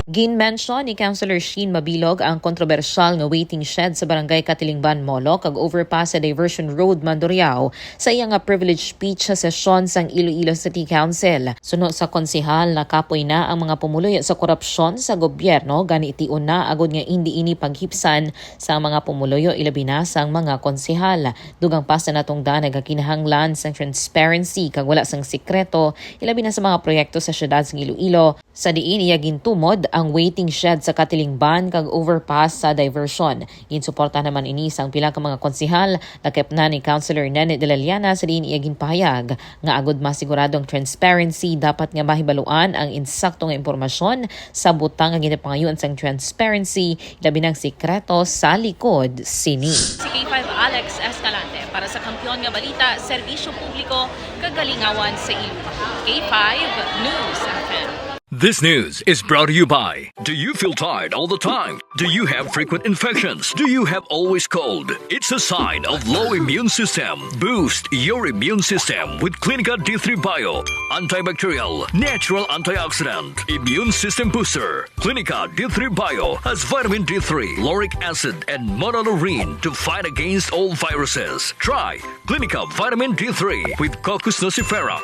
Gin-mention ni Councilor Sheen Mabilog ang kontrobersyal nga waiting shed sa barangay Katilingban, Molo kag overpass sa Diversion Road, Mandurriao sa iyang privilege speech sa sesyon sang Iloilo City Council. Suno sa konsehal, nakapoy na ang mga pumuloy sa korapsyon sa gobyerno gani itiun na agud nga hindi ini paghipsan sa mga pumuloyo ilabi na sang mga konsehal. Dugang pa sa natungdan nagakinahanglan sang transparency kag wala sang sikreto ilabi na sa mga proyekto sa syudad sang Iloilo. Sa diin iya gintumod ang waiting shed sa Katilingban kag overpass sa diversion. Ginsuporta naman ini sang pila ka mga konsehal lakip na ni Councilor Nene de la Llana sa diin iya ginpahayag nga agud masiguradong transparency dapat nga mahibaluan ang insakto nga impormasyon sa butang nga ginapangayuan sang transparency labi ng sikreto sa likod sini. Si K5 Alex Escalante para sa Kampiyon nga Balita, Serbisyo Publiko, Kagalingawan sa Iloilo. K5 News FM. This news is brought to you by, do you feel tired all the time? Do you have frequent infections? Do you have always cold? It's a sign of low immune system. Boost your immune system with Clinica D3 Bio, antibacterial, natural antioxidant, immune system booster. Clinica D3 Bio has vitamin D3, lauric acid, and monolurine to fight against all viruses. Try Clinica Vitamin D3 with Coccus nocifera.